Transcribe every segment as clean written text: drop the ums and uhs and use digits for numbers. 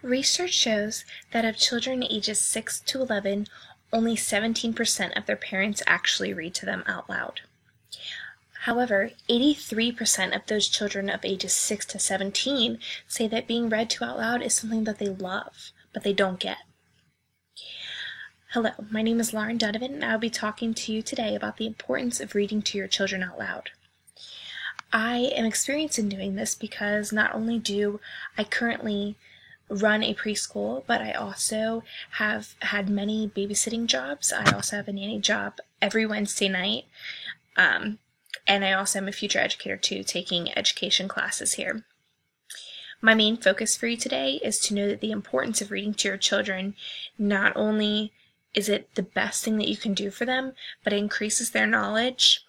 Research shows that of children ages 6 to 11, only 17% of their parents actually read to them out loud. However, 83% of those children of ages 6 to 17 say that being read to out loud is something that they love, but they don't get. Hello, my name is Lauren Donovan, and I'll be talking to you today about the importance of reading to your children out loud. I am experienced in doing this because not only do I currently run a preschool, but I also have had many babysitting jobs. I also have a nanny job every Wednesday night, and I also am a future educator too, taking education classes here. My main focus for you today is to know that the importance of reading to your children, not only is it the best thing that you can do for them, but it increases their knowledge,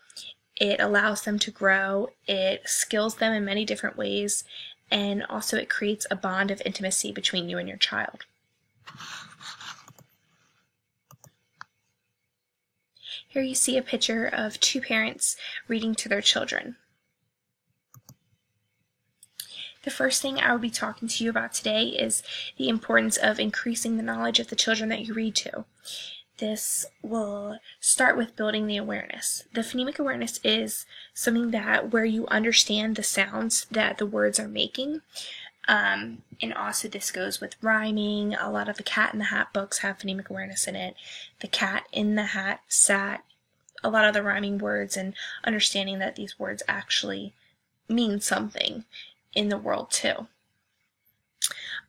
it allows them to grow, it skills them in many different ways, and also it creates a bond of intimacy between you and your child. Here you see a picture of two parents reading to their children. The first thing I will be talking to you about today is the importance of increasing the knowledge of the children that you read to. This will start with building the awareness. The phonemic awareness is something that where you understand the sounds that the words are making. And also this goes with rhyming. A lot of the Cat in the Hat books have phonemic awareness in it. The cat in the hat sat. A lot of the rhyming words and understanding that these words actually mean something in the world too.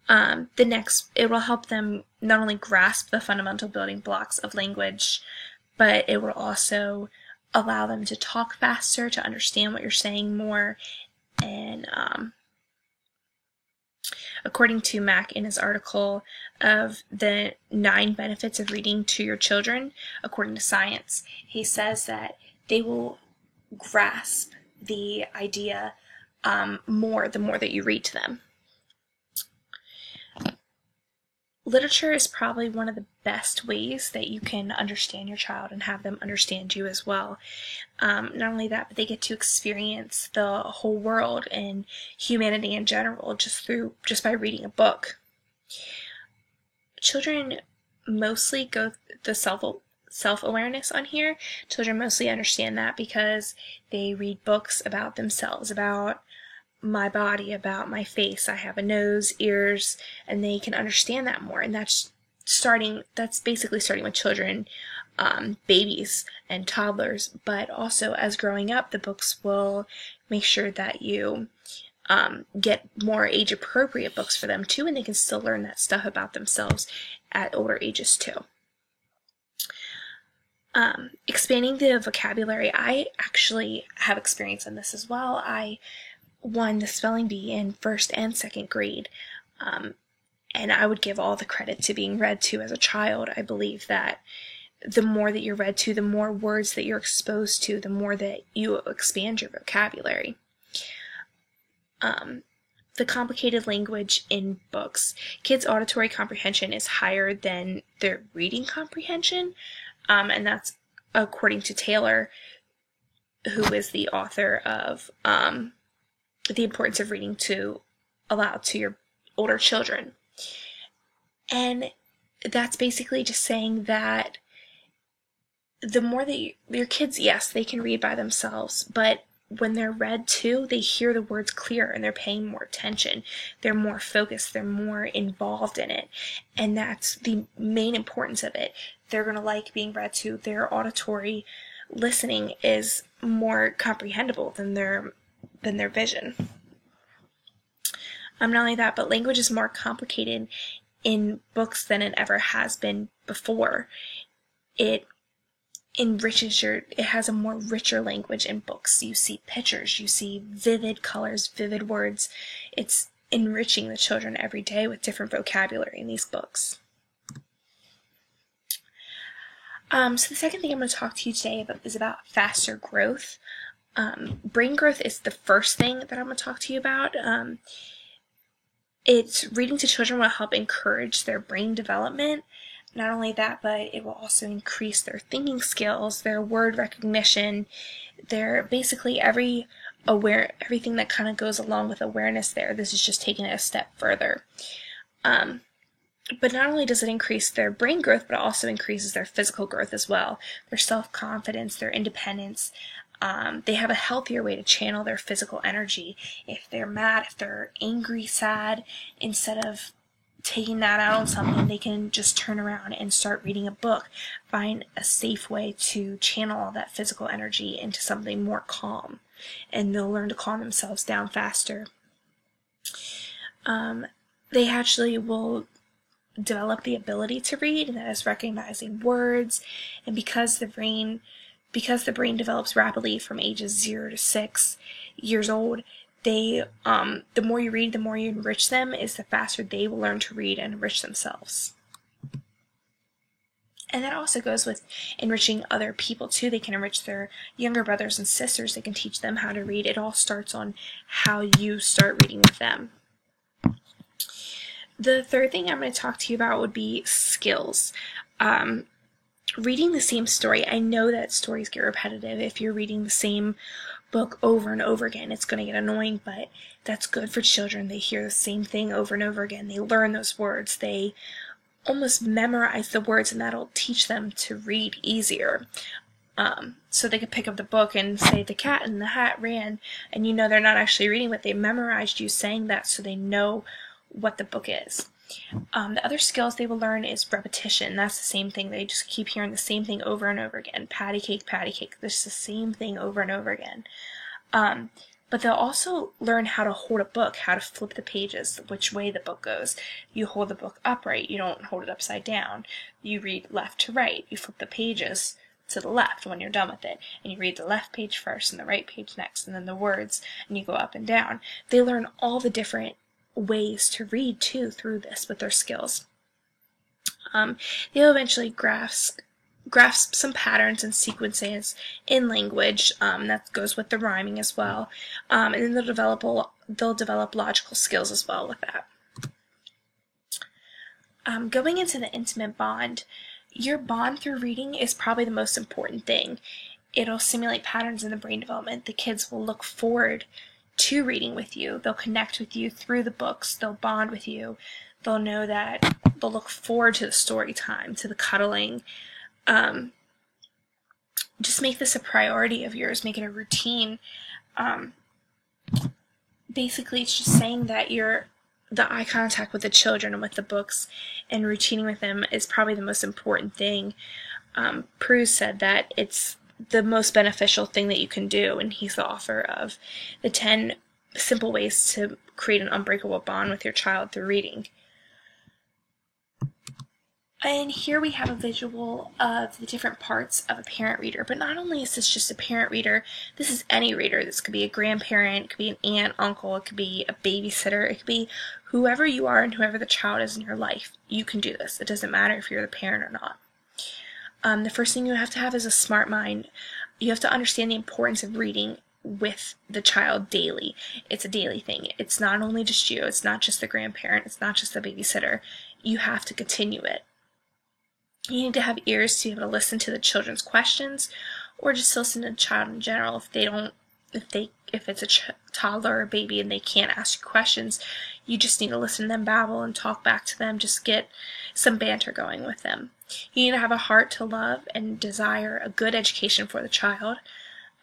It will help them not only grasp the fundamental building blocks of language, but it will also allow them to talk faster, to understand what you're saying more, and according to Mack in his article of the 9 benefits of reading to your children, according to science, he says that they will grasp the idea more the more that you read to them. Literature is probably one of the best ways that you can understand your child and have them understand you as well. Not only that, but they get to experience the whole world and humanity in general just by reading a book. Children mostly go the self-awareness on here. Children mostly understand that because they read books about themselves, about my body, about my face. I have a nose, ears, and they can understand that more. And that's basically starting with children, babies and toddlers. But also as growing up, the books will make sure that you get more age-appropriate books for them too, and they can still learn that stuff about themselves at older ages too. Expanding the vocabulary, I actually have experience in this as well. I won the spelling bee in 1st and 2nd grade, and I would give all the credit to being read to as a child. I believe that the more that you're read to, the more words that you're exposed to, the more that you expand your vocabulary. The complicated language in books. Kids' auditory comprehension is higher than their reading comprehension, and that's according to Taylor, who is the author of The Importance of Reading to Aloud to Your Older Children. And that's basically just saying that the more that your kids, yes, they can read by themselves, but when they're read to, they hear the words clearer and they're paying more attention. They're more focused. They're more involved in it. And that's the main importance of it. They're going to like being read to. Their auditory listening is more comprehensible than their vision. Not only that, but language is more complicated in books than it ever has been before. It has a more richer language in books. You see pictures, you see vivid colors, vivid words. It's enriching the children every day with different vocabulary in these books. So the second thing I'm going to talk to you today is about faster growth. Brain growth is the first thing that I'm going to talk to you about. Reading to children will help encourage their brain development. Not only that, but it will also increase their thinking skills, their word recognition, their basically everything that kind of goes along with awareness there. This is just taking it a step further. But not only does it increase their brain growth, but it also increases their physical growth as well. Their self-confidence, their independence. They have a healthier way to channel their physical energy. If they're mad, if they're angry, sad, instead of taking that out on something, they can just turn around and start reading a book. Find a safe way to channel all that physical energy into something more calm, and they'll learn to calm themselves down faster. They actually will develop the ability to read, and that is recognizing words. And because the brain develops rapidly from ages 0 to 6 years old, the more you read, the more you enrich them, is the faster they will learn to read and enrich themselves. And that also goes with enriching other people too. They can enrich their younger brothers and sisters. They can teach them how to read. It all starts on how you start reading with them. The third thing I'm going to talk to you about would be skills. Reading the same story. I know that stories get repetitive. If you're reading the same book over and over again, it's going to get annoying, but that's good for children. They hear the same thing over and over again. They learn those words. They almost memorize the words, and that'll teach them to read easier. So they could pick up the book and say, "The cat in the hat ran," and they're not actually reading, but they memorized you saying that, so they know what the book is. The other skills they will learn is repetition. That's the same thing. They just keep hearing the same thing over and over again. Patty cake, patty cake. This is the same thing over and over again. But they'll also learn how to hold a book, how to flip the pages, which way the book goes. You hold the book upright. You don't hold it upside down. You read left to right. You flip the pages to the left when you're done with it. And you read the left page first and the right page next, and then the words, and you go up and down. They learn all the different ways to read too through this with their skills. They'll eventually grasp some patterns and sequences in language. That goes with the rhyming as well. And then they'll develop logical skills as well with that. Going into the intimate bond, your bond through reading is probably the most important thing. It'll simulate patterns in the brain development. The kids will look forward to reading with you. They'll connect with you through the books. They'll bond with you. They'll know that they'll look forward to the story time, to the cuddling. Just make this a priority of yours. Make it a routine. Basically, it's just saying that the eye contact with the children and with the books and routining with them is probably the most important thing. Proust said that it's the most beneficial thing that you can do, and he's the author of the 10 simple ways to create an unbreakable bond with your child through reading. And here we have a visual of the different parts of a parent reader. But not only is this just a parent reader, this is any reader. This could be a grandparent, it could be an aunt, uncle, it could be a babysitter, it could be whoever you are and whoever the child is in your life. You can do this. It doesn't matter if you're the parent or not. The first thing you have to have is a smart mind. You have to understand the importance of reading with the child daily. It's a daily thing. It's not only just you. It's not just the grandparent. It's not just the babysitter. You have to continue it. You need to have ears to be able to listen to the children's questions, or just listen to the child in general. If it's a toddler or a baby and they can't ask you questions, you just need to listen to them babble and talk back to them. Just get some banter going with them. You need to have a heart to love and desire a good education for the child.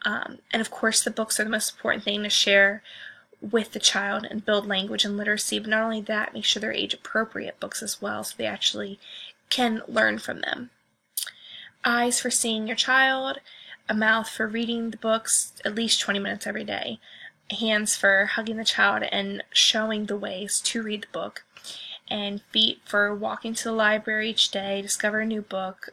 And of course, the books are the most important thing to share with the child and build language and literacy. But not only that, make sure they're age-appropriate books as well, so they actually can learn from them. Eyes for seeing your child, a mouth for reading the books at least 20 minutes every day, hands for hugging the child and showing the ways to read the book, and feet for walking to the library each day, discover a new book,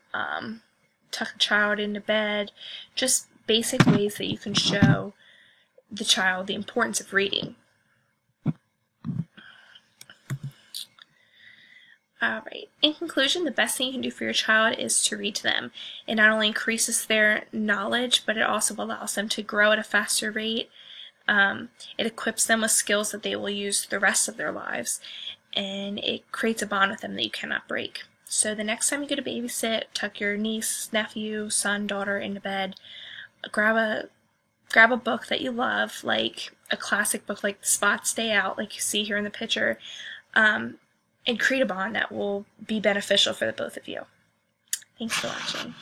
tuck a child into bed, just basic ways that you can show the child the importance of reading. Alright, in conclusion, the best thing you can do for your child is to read to them. It not only increases their knowledge, but it also allows them to grow at a faster rate. It equips them with skills that they will use the rest of their lives, and it creates a bond with them that you cannot break. So the next time you go to babysit, tuck your niece, nephew, son, daughter into bed, grab a book that you love, like a classic book like The Spots Stay Out, like you see here in the picture, and create a bond that will be beneficial for the both of you. Thanks for watching.